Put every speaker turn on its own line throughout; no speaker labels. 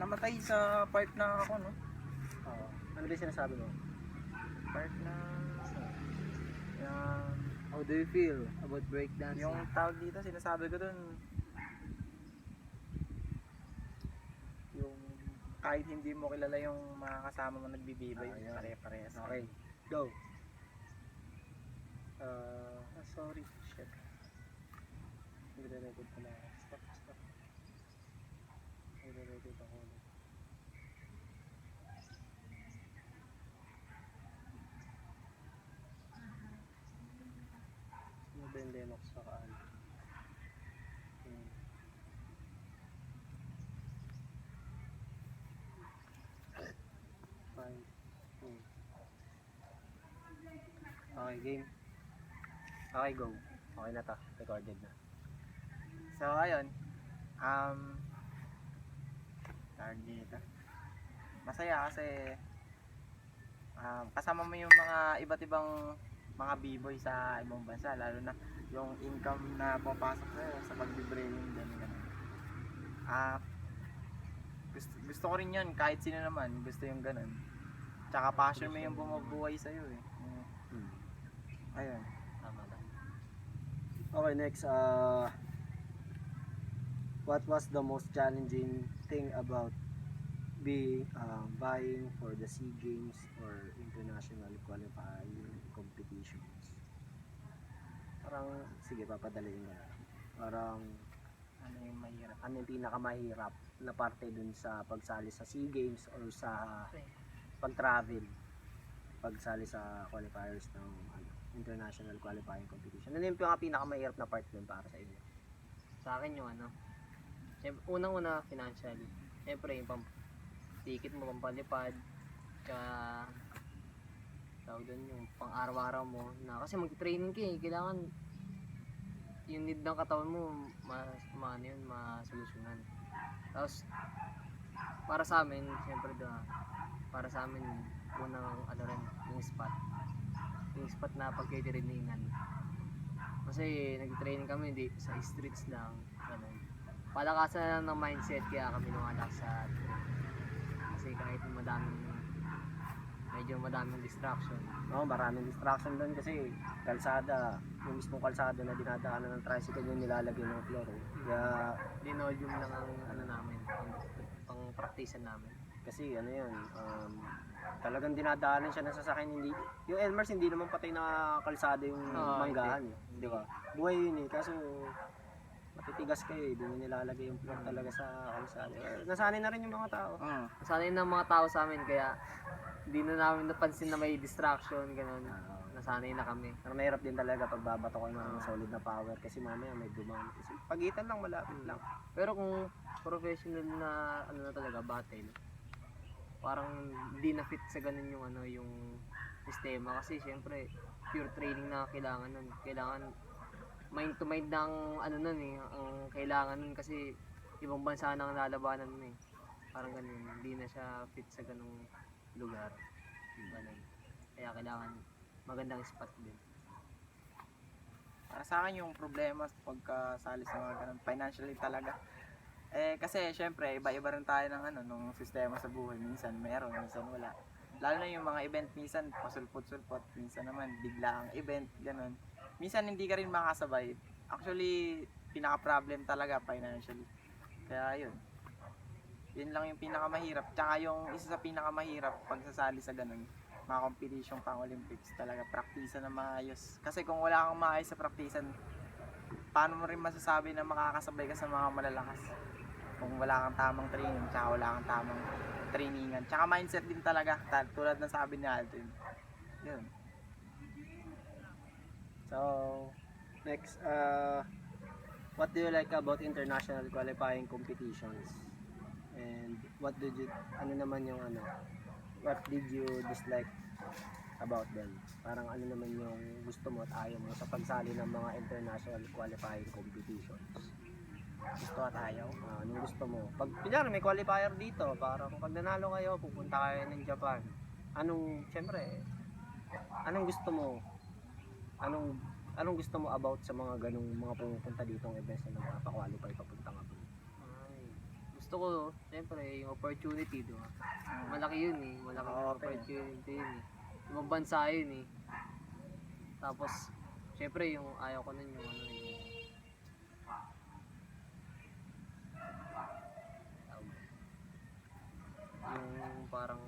namatay sa part na ako, no?
Oo. Ano ba yung sinasabi mo?
Part na,
How do you feel about breakdancing?
yung tawag dito, sinasabi ko dun, yung kahit hindi mo kilala yung mga kasama mo nagbibibay,
Ayan.
pare-parehas.
Okay, go. Sorry, shit. Nagre-record pala ako. Stop. Nagre-record ako ulit. Ano ba yung Lennox sa kaan? Fine. Okay, game. Okay, go. Okay na to. Recorded na.
So, ayun, tawag dito. Masaya kasi kasama mo yung mga iba't ibang mga b-boy sa ibang bansa, lalo na yung income na papasok sa'yo sa pagbibraying din, ganun. Gusto ko rin yun, kahit sino naman gusto yung ganun. Tsaka passion mo yung bumubuhay sa'yo eh. Ayun.
Tama na. Okay, next. What was the most challenging thing about buying for the SEA Games or international qualifying competitions? Parang, sige, papadalayin ko na. Parang,
Ano yung mahirap?
ano yung pinakamahirap na parte dun sa pagsali sa SEA Games or sa pag-travel, pagsali sa qualifiers ng international qualifying competition? Ano yung pinakamahirap na part dun para sa inyo?
Sa akin yung unang-una financial. Siyempre yung ticket mo, pampalipad, tsaka tawag doon yung pang araw-araw mo na kasi mag-training ka eh, kailangan yung need ng katawan mo masolusyonan. Tapos para sa amin, siyempre para sa amin unang rin yung spot na pagtitrainingan. Kasi nag-training kami hindi sa streets lang, ganun. Palakasan na lang ng mindset kaya kami lumalakas sa kasi kahit medyo madaming distraction.
Oo, maraming distraction doon kasi kalsada, yung mismong kalsada na dinadaanan ng tricycle yung nilalagay ng floor. Kaya
Linoleum lang ang namin, pang praktisan namin.
kasi ano yun, talagang dinadaanan siya ng sasakyan, hindi yung Elmers hindi naman patay na kalsada yung manggahan, di ba? Buhay yun eh, kaso matitigas kayo eh, di mo nilalagay yung floor talaga sa kalsada. Nasanay na rin yung mga tao.
Nasanay ng mga tao sa amin kaya hindi na namin napansin na may distraction, ganun. Nasanay na kami.
Pero mahirap din talaga pag babato ko ng solid na power kasi mamaya may dumang. Kasi pagitan lang, malapit lang.
Pero kung professional na na talaga battle, parang hindi na fit sa ganun yung yung sistema kasi syempre pure training na kailangan nun. Kailangan mind to mind ng nun eh, ang kailangan nun kasi ibang bansa nang lalabanan nun eh. Parang ganun, hindi na siya fit sa ganung lugar. Ganun. Kaya kailangan magandang spot din.
Para sa akin yung problema pagkasali sa mga ganun, financially talaga. Kasi syempre iba-iba rin tayo ng nung sistema sa buhay. Minsan meron, minsan wala. Lalo na yung mga event, minsan pasulpot-sulpot, minsan naman bigla ang event, ganun. Minsan hindi ka rin makasabay. Actually, pinaka-problem talaga financially. Kaya yun. Yun lang yung pinakamahirap. Tsaka yung isa sa pinakamahirap pagsasali sa ganun, mga competition pang Olympics talaga, praktisan na maayos. Kasi kung wala kang maayos sa praktisan, paano mo rin masasabi na makakasabay ka sa mga malalakas? Kung wala kang tamang training, tsaka wala kang tamang trainingan. Tsaka mindset din talaga, tulad ng sabi ni Alvin. Yun.
So, next, what do you like about international qualifying competitions? And what did you, what did you dislike about them? Parang ano naman yung gusto mo at ayaw mo sa pagsali ng mga international qualifying competitions?
Gusto at ayaw.
Anong gusto mo? Pag pinyari may qualifier dito, parang pag nanalo kayo, pupunta kayo ng Japan. Syempre, anong gusto mo? Anong gusto mo about sa mga ganung mga pumupunta dito ng events na nagpapa-qualify papunta nga po?
Ay, gusto gusto ko, siyempre, yung opportunity, di ba? Malaki yun eh. Malaki yung
Oo,
opportunity yun eh. Ibang bansa yun eh. Tapos, siyempre, yung ayaw ko nun yung ano yung parang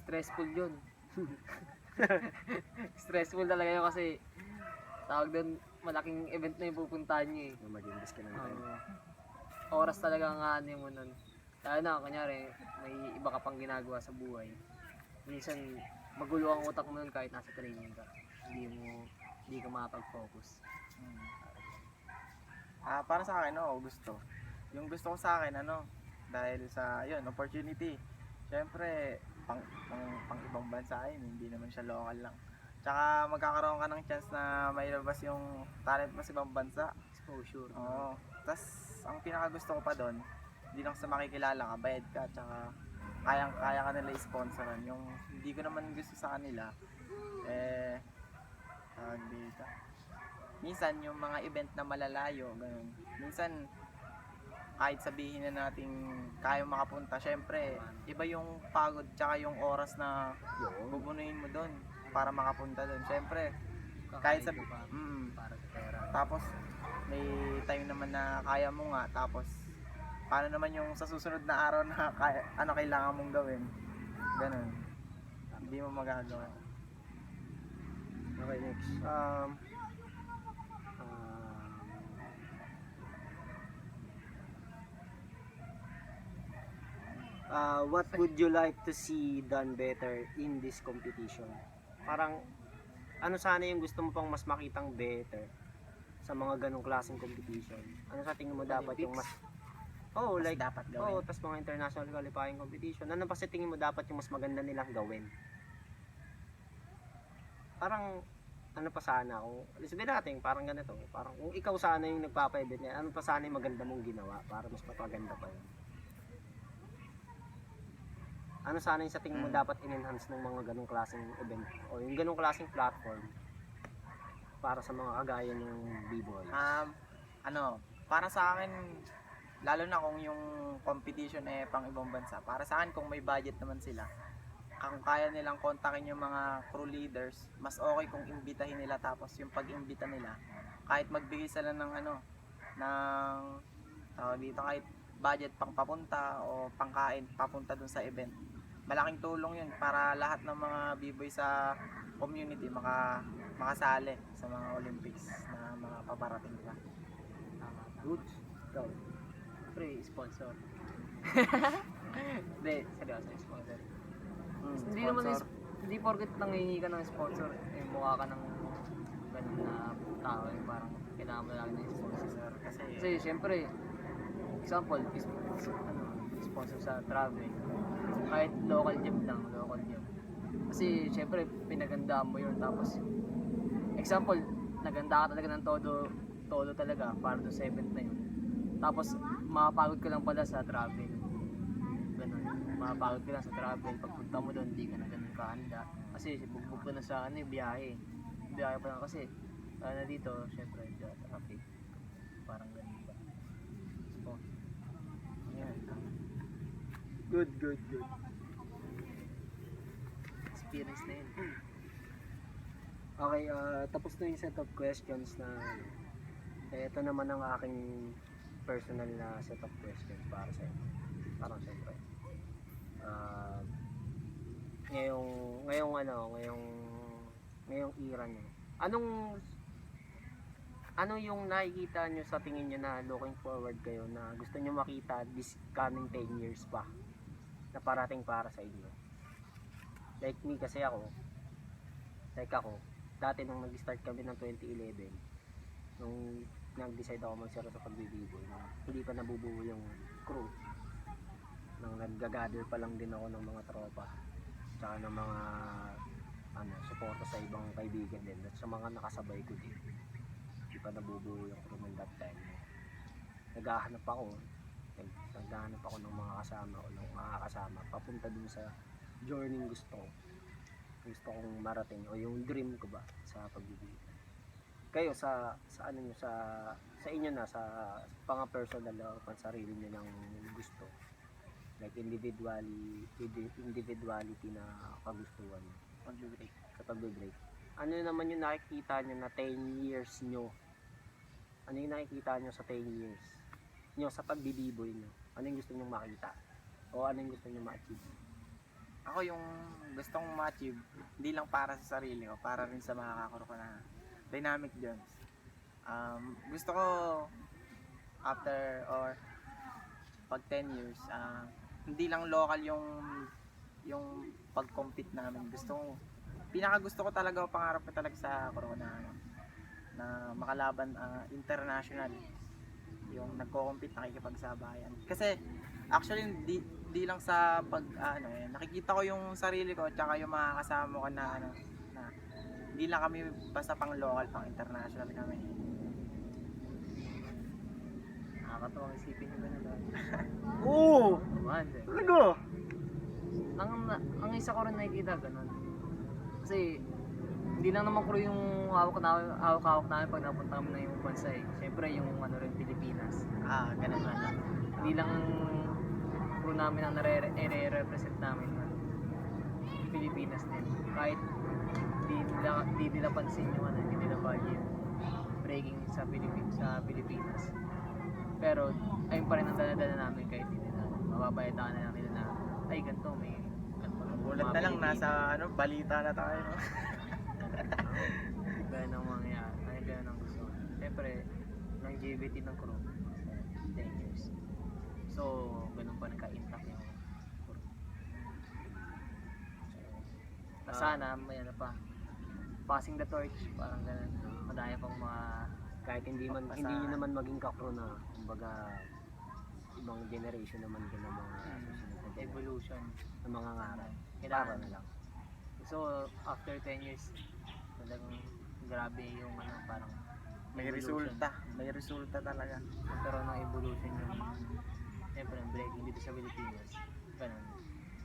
stressful yun. Stressful talaga yun kasi tawag doon, malaking event na yung pupuntahan nyo eh.
Mag-invest ka ng time.
Oras talaga ang ano mo nun. Lalo na, kunyari, may iba ka pang ginagawa sa buhay. Minsan, magulo ang utak mo nun kahit nasa training ka. Hindi ka makapag-focus.
Para sa akin, gusto. Yung gusto ko sa akin, dahil sa, yun, opportunity. Siyempre, pang ibang bansa yun, hindi naman siya local lang. Tsaka magkakaroon ka ng chance na mailabas yung talent mo sa ibang bansa.
Exposure.
Oo. Tapos, ang pinakagusto ko pa doon, hindi lang sa makikilala ka, bayad ka, tsaka kaya ka nila i-sponsoran. Yung hindi ko naman gusto sa kanila, tawag dito. Minsan, yung mga event na malalayo, ganun. Minsan, kahit sabihin na natin kaya makapunta, syempre, iba yung pagod tsaka yung oras na bubunuin mo doon para makapunta doon. Syempre, kahit sa
para sa pera.
tapos may time naman na kaya mo nga, tapos paano naman yung sa susunod na araw na kailangan mong gawin, ganun, hindi mo magagawa.
Okay, next. What would you like to see done better in this competition? Parang, ano sana yung gusto mo pang mas makitang better sa mga ganong klaseng competition? Ano sa tingin mo dapat yung mas... Oh,
Mas
like,
dapat gawin.
tas mga international qualifying competition. Ano pa sa tingin mo dapat yung mas maganda nilang gawin? Parang, ano pa sana kung, sabihin natin, parang ganito, parang kung ikaw sana yung nagpapa-event niya, ano pa sana yung maganda mong ginawa para mas mapaganda pa yun? Ano sana yung sa tingin mo dapat in-enhance ng mga ganong klaseng event o yung ganong klaseng platform para sa mga kagaya ng B-boys?
Para sa akin, lalo na kung yung competition pang ibang bansa, para sa akin kung may budget naman sila, kung kaya nilang kontakin yung mga crew leaders, mas okay kung imbitahin nila, tapos yung pag-imbita nila, kahit magbigay sila ng tawag dito, kahit budget pang papunta o pangkain papunta dun sa event, malaking tulong yun para lahat ng mga b-boy sa community makasali sa mga Olympics na mga paparating pa.
Good. Ikaw.
Sponsor. Hindi, seryoso, sponsor. Hindi
Sponsor.
naman, hindi porket nangihingi ka ng sponsor, mukha ka ng ganun na tao, parang kailangan mo lang ng sponsor. Kasi syempre, example, sponsor sa travel, kahit local job lang, local job. Kasi syempre, pinagandaan mo yun, tapos, example, naganda ka talaga ng todo talaga para doon sa event na yun. Tapos, mapapagod ka lang pala sa travel. Ganun. Mapapagod ka lang sa travel. Pagpunta mo doon, hindi ka na ganun kahanda. Kasi, bugbog ka na sa biyahe. Biyahe pa lang kasi, na dito, syempre, traffic. Parang ganun ba. So,
Yan.
Good.
experience na yun.
Okay, tapos na yung set of questions na ito naman ang aking personal na set of questions para sa inyo. Parang siyempre. Ngayong era nyo. Ano yung nakikita nyo sa tingin nyo na looking forward kayo na gusto nyo makita this coming 10 years pa na parating para sa inyo? Like me kasi ako, dati nung nag-start kami ng 2011, nung nag-decide ako magsara sa pagbibiboy, hindi pa nabubuo yung crew, nang nag-gather pa lang din ako ng mga tropa, tsaka ng mga suporta sa ibang kaibigan din, at sa mga nakasabay ko din, hindi pa nabubuo yung crew ng that time. Naghahanap ako ng mga kasama o ng mga kasama papunta dun sa journey gusto kong marating o yung dream ko ba sa pagbibigoy. kayo sa ano nyo, sa inyo na, sa pang personal o pang sarili nyo ng gusto. Like individuality na kagustuhan nyo.
Mag-break.
Sa pagbe-break. Ano naman yung nakikita nyo na 10 years nyo? Ano yung nakikita nyo sa 10 years nyo sa pagbibiboy nyo? Ano yung gusto nyo makita? O ano yung gusto nyo ma-achieve?
Ako yung gusto kong ma-achieve, hindi lang para sa sarili ko, para rin sa mga kakuro ko na Dynamic Jones. Gusto ko after or pag 10 years, hindi lang local yung pag-compete namin. Pinaka-gusto ko talaga o pangarap ko talaga sa corona na makalaban international, yung nagko-compete, nakikipagsabayan. Kasi actually di lang sa nakikita ko yung sarili ko at saka yung mga kasama ko na hindi lang kami basta pang local, pang international kami.
Nakakatuwang isipin yung ganun.
Oo!
Man,
Talaga!
ang isa ko rin nakikita ganun. Kasi hindi lang naman crew yung hawak namin pag napunta kami ng ibang bansa eh. Siyempre yung rin Pilipinas.
Ganun na.
Hindi lang crew namin ang nare-represent namin na Pilipinas din. Kahit di nila pansin yung hindi nila value yung breaking sa Pilipinas. Pero ayun pa rin ang dala-dala namin kahit hindi nila. Mababayadaan na lang nila na ay ganito may
Gulat na lang, nasa balita na tayo. No?
Ganun ang mangyayari. Ay, ganun ang gusto. Siyempre, longevity ng crew. 10 years. So, ganun pa rin ka-intact yung crew. So, sana, may pa. Passing the torch, parang ganun. Madaya pang mga
Kahit hindi nyo naman maging kapro na, kumbaga, ibang generation naman din ng mga susunod na
evolution.
ng mga ngaral.
Kailangan
na lang.
So, after 10 years, talagang grabe yung parang
May
evolution.
resulta talaga.
Magkaroon ng evolution yung siyempre ng breaking dito sa Pilipinas. Ganun.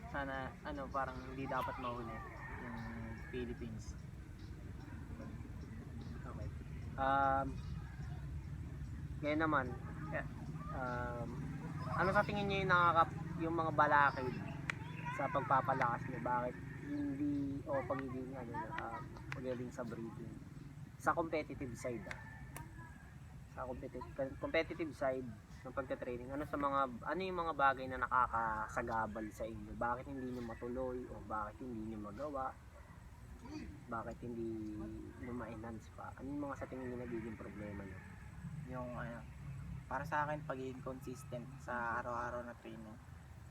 Sana, parang hindi dapat mahuli yung Philippines.
Okay. Ngayon naman, ano sa tingin niyo yung mga balakid sa pagpapalakas niyo? Bakit hindi o pagiging pagiging sa breeding sa competitive side sa competitive side ng pagte-training, ano yung mga bagay na nakakasagabal sa inyo? Bakit hindi niyo matuloy o bakit hindi niyo magawa? Bakit hindi niyo ma-enhance pa? Ano yung mga sa tingin niyo nagiging problema niyo?
Yung para sa akin, pagiging consistent sa araw-araw na training.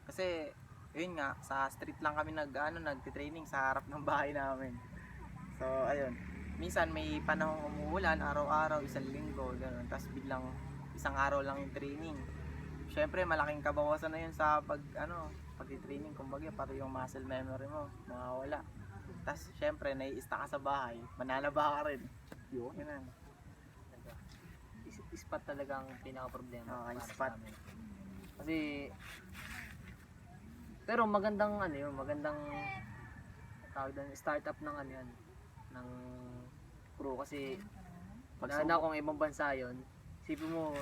Kasi yun nga, sa street lang kami nagte-training sa harap ng bahay namin. So ayun, minsan may panahong umuulan araw-araw, isang linggo, gano'n. Tapos biglang isang araw lang yung training. Syempre malaking kabawasan na yun sa pag-training, kumbaga pati yung muscle memory mo mawawala. Tapos syempre nai-stuck ka sa bahay, mananaba ka rin.
Yun.
Ganun.
Spot talaga ang pinaka-problema para
spot.
sa amin. Kasi pero magandang tawag doon, startup ng ng crew kasi na kung ibang bansa yun, isipin mo,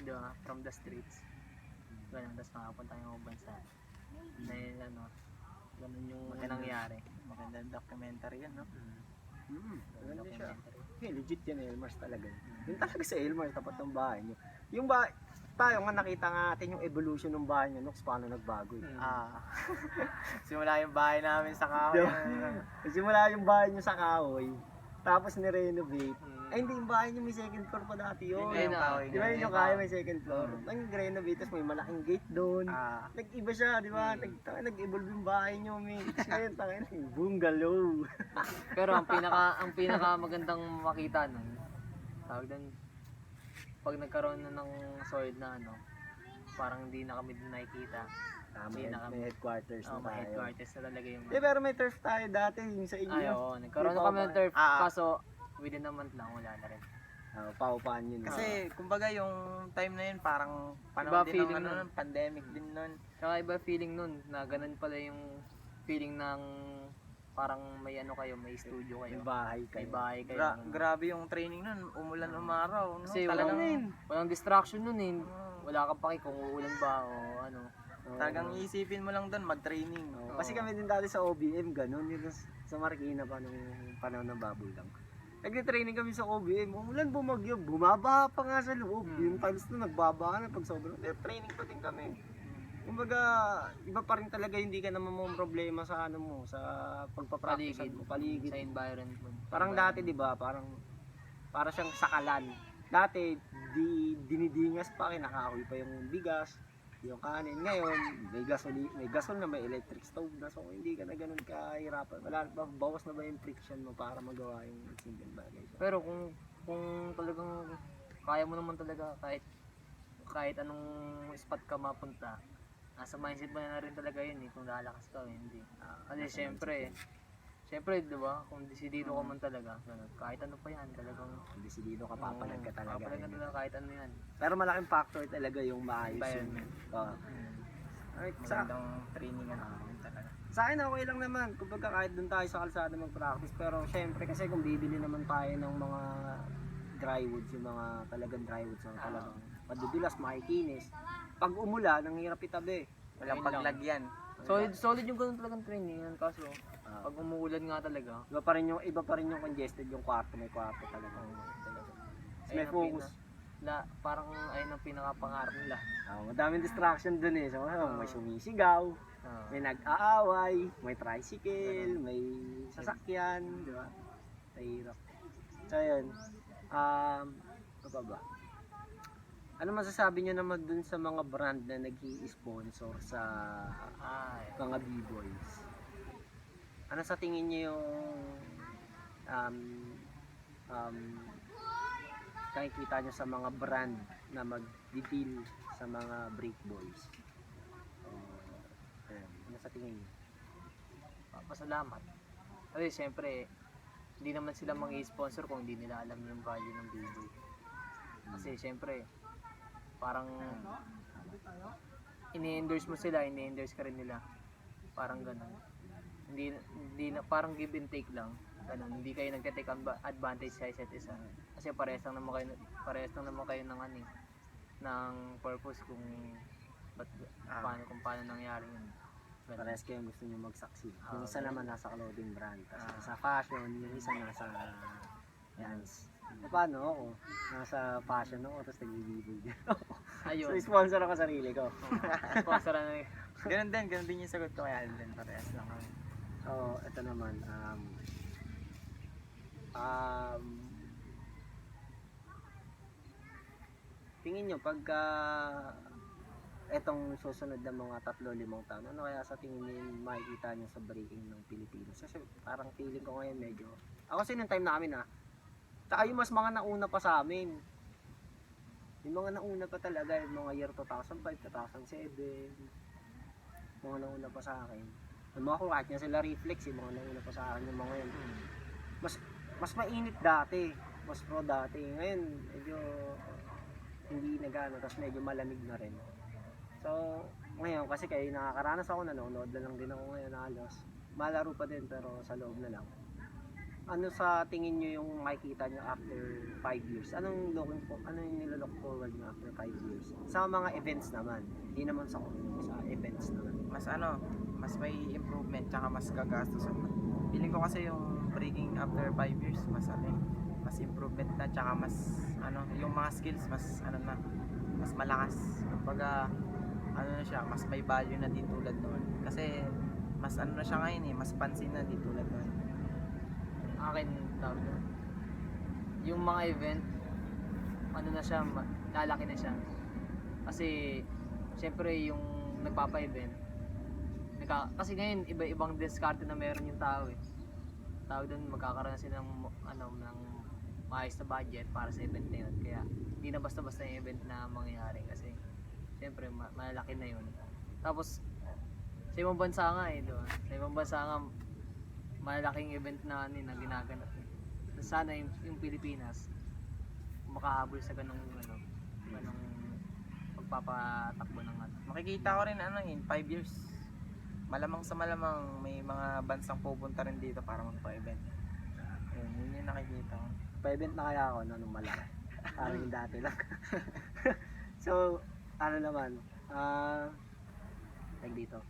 di ba, from the streets ganun, tapos makapunta yung ibang bansa dahil ganun yung nangyari.
Magandang documentary yan, no?
Maganda siya.
Documentary.
Legit yan, Elmars talaga. Yung talaga sa Elmars, tapat ng bahay nyo. Tayo nga nakita nga natin yung evolution ng bahay nyo, Nox, paano nagbago eh.
Simula yung bahay namin sa kahoy.
Simula yung bahay nyo sa kahoy, tapos ni-renovate. Ay hindi, yung bahay nyo may second floor pa dati yun.
Yun yung kahoy
Di ba
niya.
yun yung kaya may second floor? Nag-renovate, tapos may malaking gate doon. Nag-iba siya, di ba? Nag-evolve yung bahay nyo, may ngayon, tangin, bungalow.
Pero ang pinaka magandang makita nun, tawag doon, pag nagkaroon na ng solid na parang hindi na kami nakikita.
May headquarters na
May
tayo.
headquarters na talaga yung
Pero may turf tayo dati, yung sa inyo.
ay, oo, nagkaroon na kami ng turf, kaso within a month lang, wala na rin.
Paupahan yun.
Kasi kumbaga yung time na yun parang
Iba
panahon din
feeling
ng
nun.
pandemic din nun.
Tsaka iba feeling nun, na ganun pala yung feeling ng parang may ano kayo, may studio
May
kayo.
bahay
May
kayo.
bahay kayo.
Grabe yung training nun, umulan umaraw, no?
Kasi
Talagang,
walang distraction nun eh.
Oo.
Wala kang paki kung uulan ba o ano.
Oo.
Talagang iisipin mo lang doon, mag-training.
Oo. Kasi kami din dati sa OBM, ganun. Yun sa Marikina pa nung panahon ng baboy lang. Nag-training kami sa OBM. Umulan, bumagyo. Bumaba pa nga sa loob. Yung times na nagbaba na pag sobrang. Training pa din kami. Kumbaga, iba pa rin talaga hindi ka naman mo problema sa ano mo, sa pagpapractice
Paligid.
mo, paligid.
Sa environment.
Parang dati 'di ba, para siyang sakalan. Dati dinidingas pa, kinakahoy pa yung bigas, yung kanin. Ngayon, may gasol na, may electric stove na. So hindi ka na ganoon kahirapan. Wala ba, bawas na ba yung friction mo para magawa yung simple bagay. So,
Pero kung talagang kaya mo naman talaga kahit anong spot ka mapunta, nasa mindset mo na rin talaga yun eh, kung lalakas ka o hindi. Kasi syempre, di ba, kung desidido ka man talaga, kahit ano pa yan, talagang
desidido ka, papalag ka talaga.
papalag ka talaga kahit ano yan.
Pero malaking factor talaga yung maayos yung
Environment.
Alright,
Magandang training ano, talaga.
sa akin okay lang naman. Kumbaga kahit doon tayo sa kalsada mag-practice. Pero syempre kasi kung bibili naman tayo ng mga drywoods, yung mga talagang drywoods na talagang madudulas, makikinis. Pag umulan, ang hirap itabi.
Walang
Ayun lang.
paglagyan.
Solid yung ganun talagang training yan, kaso pag umuulan nga talaga,
Iba pa rin yung congested yung kwarto, may kwarto talaga. May
ayun ang
focus.
parang ayun ang pinakapangarap nila.
Madaming distraction dun eh. So, may sumisigaw, may nag-aaway, may tricycle, may sasakyan, di ba? Mahirap. So, yun. Ano pa ba? Ano masasabi nyo naman dun sa mga brand na nag-i-sponsor sa mga B-boys? Ano sa tingin nyo yung nakikita nyo sa mga brand na mag-deal sa mga break boys? Ano sa tingin nyo?
Pasalamat. Kasi syempre, hindi naman sila mag-i-sponsor kung hindi nila alam yung value ng BB. Kasi syempre, parang ini-endorse mo sila, ini-endorse ka rin nila. Parang ganun. Hindi na parang give and take lang. Ganun. Hindi kayo nagte-take advantage sa isa't isa. Kasi parehas lang naman kayo ng ano, ng purpose kung paano nangyari yun. Ganun.
Parehas kayo gusto nyo mag-succeed. Yung
Oo,
isa naman nasa clothing brand, tapos sa fashion, yung isa nasa dance. Paano ako? Nasa fashion ako, tapos nag-i-b-boy din ako.
Ayun.
So, sponsor ako sarili ko.
Sponsor na
Ganun din yung sagot ko kay Alden. Parehas lang kami.
So, ito naman. Tingin nyo, pagka etong susunod na mga 3-5 taon, ano kaya sa tingin nyo yung makikita nyo sa breaking ng Pilipinas? Kasi parang feeling ko ngayon medyo, ako kasi nung time namin tsaka yung mas mga nauna pa sa amin. Yung mga nauna pa talaga, yung mga year 2005, 2007, mga nauna pa sa akin. Yung mga kahit nga sila reflex, yung mga nauna pa sa akin, yung mga yun. Mas mainit dati, mas pro dati. Ngayon, medyo hindi nagano, tapos medyo malamig na rin. So, ngayon, kasi kayo nakakaranas ako, nanonood na lang din ako ngayon halos. Malaro pa din, pero sa loob na lang. Ano sa tingin nyo yung makikita nyo after 5 years? Ano yung nilolook forward nyo after 5 years? Sa mga events naman, hindi naman sa events naman.
Mas may improvement tsaka mas gagastusan. Feeling ko kasi yung breaking after 5 years, mas improvement na tsaka mas yung mga skills mas malakas. Kumbaga na siya, mas may value na din tulad noon. Kasi mas na siya ngayon mas pansin na din tulad noon.
akin tawag doon. Yung mga event, na siya, lalaki na siya. Kasi, syempre yung nagpapa-event, kasi ngayon, iba-ibang diskarte na meron yung tao eh. Tawag doon, magkakaroon sila ng maayos na budget para sa event na yun. Kaya, hindi na basta-basta yung event na mangyayari. Kasi, syempre, malaki na yun. Tapos, sa ibang bansa nga doon. Sa ibang bansa nga, malaking event na ginaganap. Sana yung Pilipinas makahabol sa ganung pagpapatakbo ng
Makikita ko rin in 5 years malamang sa malamang may mga bansang pupunta rin dito para magpa-event. Yun yung nakikita ko.
Pa-event na kaya ako no, nung malaki. Parang yung dati lang. So, ano naman, like dito.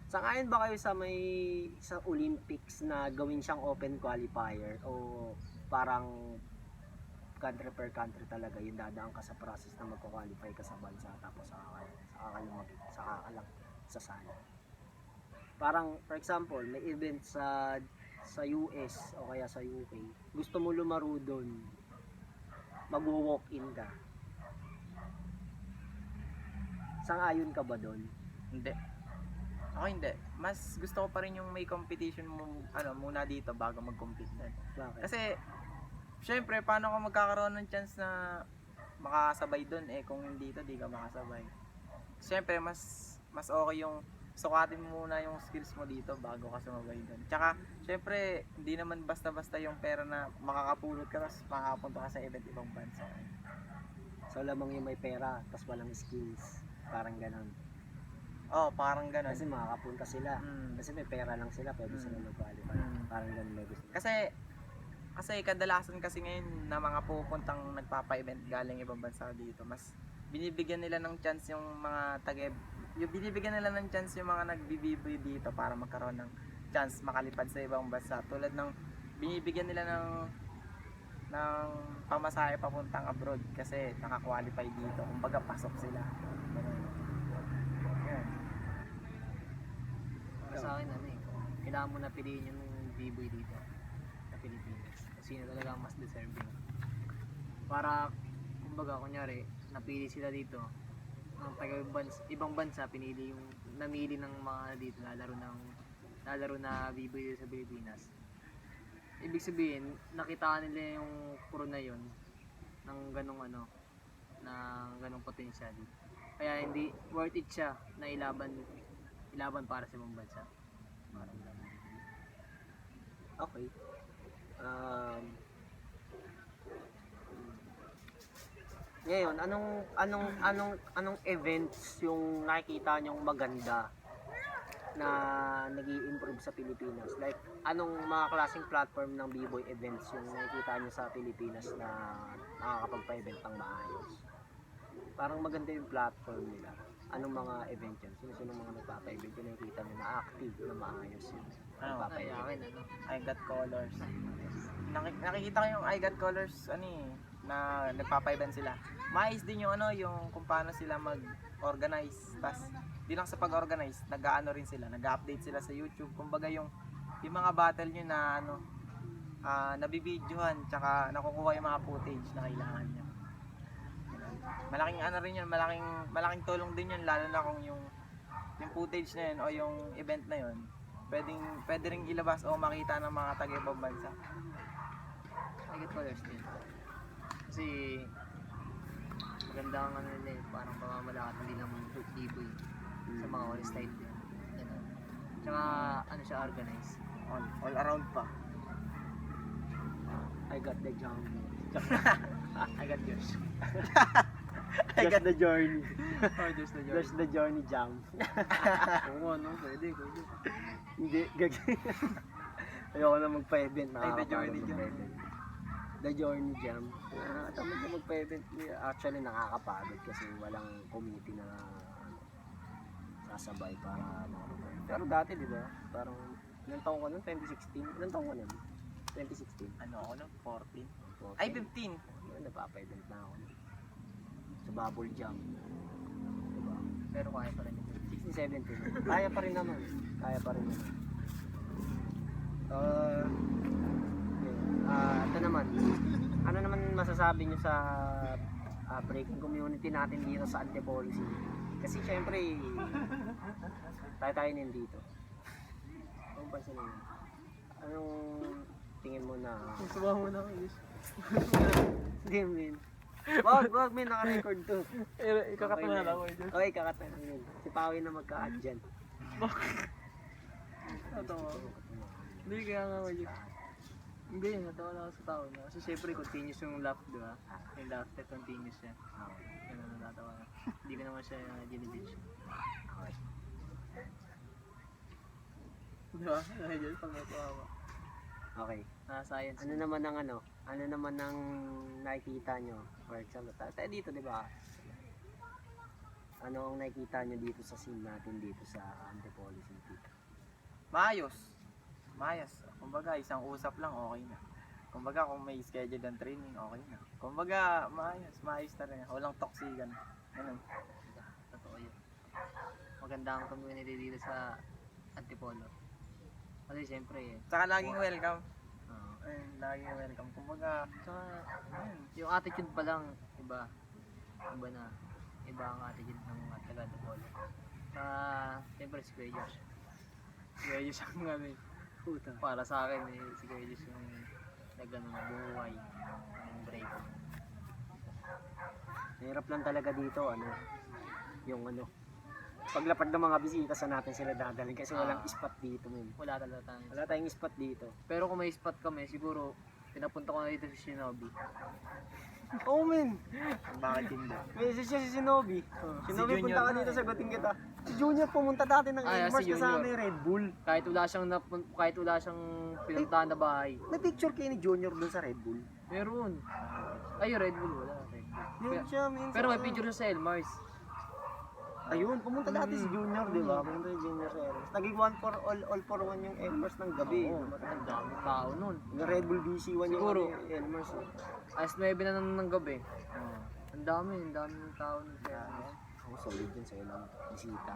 Sangayon ba kayo sa may isang Olympics na gawin siyang open qualifier o parang country per country talaga yung dadaan ka sa process na magko-qualify ka sa bansa tapos saka ka lang sasali. Parang for example, may event sa US o kaya sa UK. Gusto mo lumaro doon, magwo-walk-in ka. Sang-ayon ka ba doon?
Hindi. Ako hindi. Mas gusto ko pa rin yung may competition mo, muna dito bago mag-compete doon.
Bakit?
Kasi, syempre, paano ka magkakaroon ng chance na makasabay doon kung dito di ka makasabay. Syempre, mas okay yung sukatin mo muna yung skills mo dito bago ka sumabay doon. Tsaka, syempre, hindi naman basta-basta yung pera na makakapulot ka tapos makakapunta ka sa event ibang bansa.
So lamang yung may pera, tas walang skills. Parang ganon.
Parang ganun.
Kasi makakapunta sila.
Mm.
Kasi may pera lang sila, pwede sila mag-qualify. Parang ganon may gusto.
Kasi kadalasan kasi ngayon na mga pupuntang nagpapa-event galing ibang bansa dito, mas binibigyan nila ng chance yung mga binibigyan nila ng chance yung mga nagbibiboy dito para magkaroon ng chance makalipad sa ibang bansa. Tulad ng binibigyan nila ng pamasahe papuntang abroad kasi naka-qualify dito. Kumbaga pasok sila. Yan.
Para sa akin, kailangan mo na piliin yung B-boy dito sa Pilipinas. Sino talaga ang mas deserving. Para, kumbaga, kunyari, napili sila dito. Ang ibang bansa, namili ng mga dito, lalaro na B-boy dito sa Pilipinas. Ibig sabihin, nakita nila yung pro na yun ng ganong potential. Kaya hindi worth it siya na ilaban para sa ibang bansa. Parang ganun.
Okay. Ngayon, anong events yung nakikita nyong maganda na nag-i-improve sa Pilipinas? Like, anong mga klaseng platform ng B-boy events yung nakikita nyo sa Pilipinas na nakakapagpa-event ng maayos? Parang maganda yung platform nila. Anong mga event yun? Sino mga nagpapa-event yung nakikita nyo na active, na maayos yun?
Ay, akin,
I Got Colors. Nakikita ko yung I Got Colors na nagpapa-event sila. Mais din yung yung kung paano sila mag-organize. Tas di lang sa pag-organize, rin sila, nag-update sila sa YouTube. Kumbaga yung mga battle nyo na nabibidyohan, tsaka nakukuha yung mga footage na kailangan nyo. Malaking rin yun, malaking tulong din yun, lalo na kung yung footage na yun o yung event na yun, pwede ring ilabas o makita ng mga taga-ibang bansa.
I get colors din. Kasi maganda ang nila parang pamamalakad din ng B-boy sa mga all style din. Ganun. Tsaka siya organized.
All around pa.
I got the jump.
I got yours.
Just the journey.
Just the
Just the journey jump.
Oo, pwede.
Hindi, ayoko na magpa-event.
The journey jump.
The journey jump. Tamad na magpa-event. Actually, nakakapagod kasi walang committee na sasabay para pero dati, di ba? Parang, ilang taon ko nun? 2016? Ilang taon ko nun? 2016?
Ako nun? 14?
14?
Ay, 15!
Napapa-event na ako. Sa bubble jump. Diba?
Pero kaya pa rin.
16, 17. Kaya pa rin naman. Ito naman. Ano naman masasabi nyo sa breaking community natin dito sa Antipolo City? Kasi syempre, tayo nandito. Anong pansin mo? Anong tingin mo na...
Subahan mo na ako, Luis.
Hindi, men. Wag, men. Naka-record to.
Ikakatala lang ako, Luis.
Okay, kakatala men. Si Pawi na magka-add dyan.
Natawa ko. Hindi, kaya nga ako, Luis. Hindi, natawa lang ako sa tao na. Kasi syempre, continuous yung laugh, di ba? Yung laughter, continuous siya. Ganun, natatawa na. Hindi ko naman siya ginibitch. ba? Medyo pag may kawawa.
Okay.
Science.
Ano naman ang nakikita nyo? For example, tayo dito, di ba? Ano ang nakikita nyo dito sa scene natin dito sa Antipolo City?
Maayos. Kumbaga, isang usap lang, okay na. Kumbaga, kung may schedule ng training, okay na. Kumbaga, maayos talaga. Walang toksigan. Ganun.
Totoo yun. Maganda ang community dito sa Antipolo. Kasi siyempre,
Saka laging welcome.
ah,
Ayun, laging welcome. Kumbaga,
saka
ayun.
yung attitude pa lang, iba. Iba na. Iba ang attitude ng taga Antipolo. Siyempre si Kuya Josh. Si Kuya Josh ang
Puta.
para sa akin si Kuya Josh yung buhay ng brave.
Mahirap lang talaga dito, yung paglapag ng mga bisita sa natin sila dadalhin kasi walang spot dito, men.
Wala talaga tayong
Wala tayong spot dito.
Pero kung may spot kami, siguro pinapunta ko na dito si Shinobi.
Oh, men.
Bakit hindi?
Message siya si Shinobi. Shinobi,
Si
punta
Junior
ka
na
dito,
eh.
sagutin kita. Si Junior pumunta dati ng
Ah,
Elmars
si
kasama
Junior.
yung Red Bull.
Kahit wala siyang pinuntahan na bahay.
May picture kayo ni Junior dun sa Red Bull.
Meron. Ay, yung Red Bull wala. Red Bull.
Yun siya, minsan.
Pero may picture siya sa Elmars.
Ayun, pumunta dati si Junior, di ba? Pumunta si Junior sa Elmars. Naging all for one yung Elmars ng gabi.
Oo, ang daming tao nun.
Yung Red Bull BC1 yung
Siguro.
Elmars.
Alas 9 na ng gabi. Ang dami ng tao nun sa Elmars.
Ako solid yun sa'yo lang. Bisita.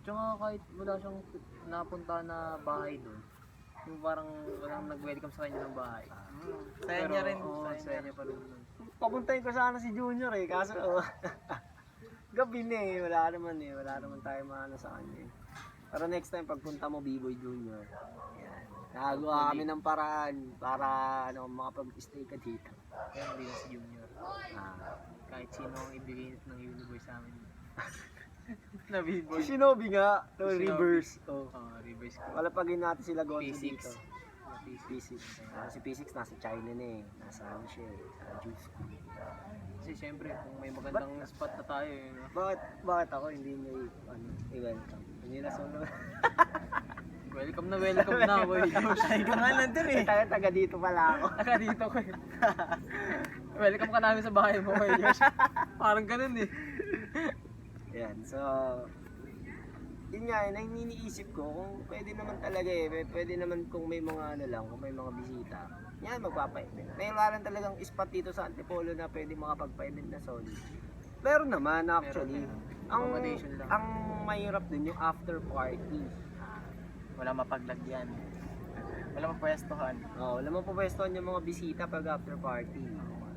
Tsaka kahit wala siyang napunta na bahay doon, yung parang walang nag-welcome sa kanya ng bahay.
Saya niya rin.
Oo,
Saya
saya
niya.
niya pa rin nun.
Papuntahin ko sana si Junior kaso gabi na wala naman tayo maano sa kanya Pero next time pagpunta mo B-Boy Junior, yan. Nagawa kami ng paraan para makapag-stay ka dito.
Kaya hindi na si Junior.
Ah.
Kahit sino ang ibigay ng universe sa amin.
Si Shinobi nga,
Si Shinobi.
reverse. Oh.
Reverse ko.
Palapagin natin sila Gonzo
P6.
dito. P6. Si P6 nasa China na nasa ano siya sa juice.
Kasi syempre, kung may magandang spot na tayo,
Bakit ako hindi niya i-welcome? Hindi na solo.
welcome na, boy.
Ay, ka nga nandun eh.
Tayo taga dito pala ako.
Taka dito ko eh. Welcome ka namin sa bahay mo, Kuya Josh. Parang ganun eh.
Yan, so yun nga, iniisip ko kung pwede naman talaga pwede naman kung may mga kung may mga bisita. Yan, magpapa-event. May wala lang talagang spot dito sa Antipolo na pwede makapagpa-event na solid. Pero naman actually, ang
Accommodation lang.
ang mahirap dun yung after party.
Wala mapaglagyan. Wala mapwestuhan.
Wala mo pupwestuhan yung mga bisita pag after party.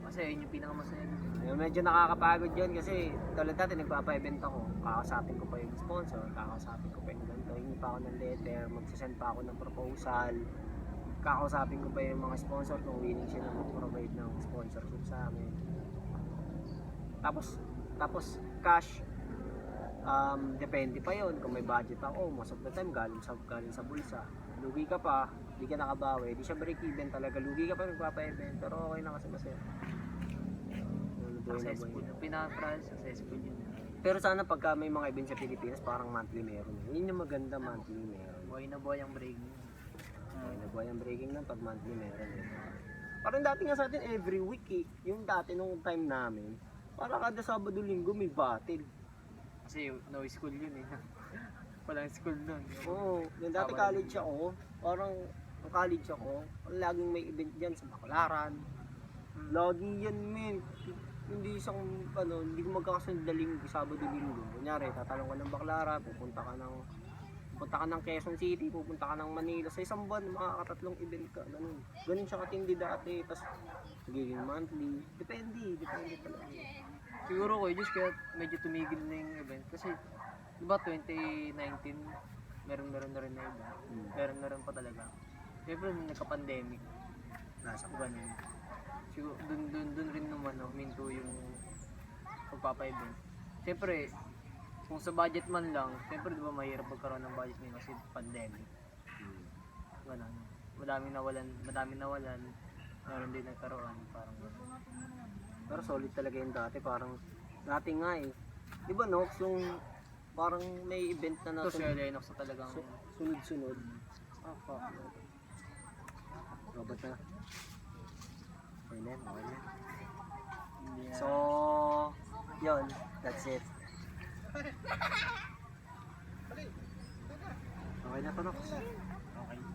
Kasi yun yung pinakamasaya.
Medyo nakakapagod yun kasi tulad dati nagpapa-event ako, kakasapin ko pa yung sponsor, kakasapin ko pa yung ganito, hingi pa ako ng letter, magsasend pa ako ng proposal, kakausapin ko pa yung mga sponsor kung willing sila mag-provide ng sponsorship sa amin. Tapos cash, depende pa yon kung may budget ako, most of the time galing sa bulsa. Lugi ka pa, di ka nakabawi, di siya break even talaga, lugi ka pa nagpapa-event, pero okay na kasi masaya.
Successful. Successful yun.
Pero sana pagka may mga event sa Pilipinas, parang monthly meron. Yun yung maganda, monthly meron.
Buhay na buhay ang breaking.
Nabuhay ang breaking nun pag monthly meron. Parang dati nga sa atin every week Yung dati nung time namin, parang kada Sabado Linggo may battle.
Kasi no school yun eh. Walang school nun.
Oo, yung dati
Sabado
college ako, parang nung college ako, laging may event dyan sa Baclaran. Lagi yan, men. Hindi hindi ko magkakasunod na linggo, Sabado Linggo. Kunyari, tatalong ka ng Baclaran, pupunta ka ng Quezon City, pupunta ka ng Manila. Sa isang buwan, makakatatlong event ka. Ganun siya katindi dati. Tapos, magiging monthly. Depende talaga.
Siguro ko, just kaya medyo tumigil na yung event. Kasi, di ba 2019, meron na rin na event. Meron pa talaga. Siyempre, nung nagka-pandemic,
Nasa
ganun. Siguro, dun rin naman, minto yung pagpapa-event. Siyempre, kung sa budget man lang, siyempre di ba mahirap magkaroon ng budget ngayon kasi pandemic. Ganun. Madaming nawalan, meron din nagkaroon, parang ganun.
Pero solid talaga yung dati nga Di ba Nox, yung parang may event na
Ito si Lennox na talagang
sunod-sunod. Opo. Robot na. Okay na, okay na.
Hindi na.
So, yun. That's it. Okay na, Kunox.
Okay.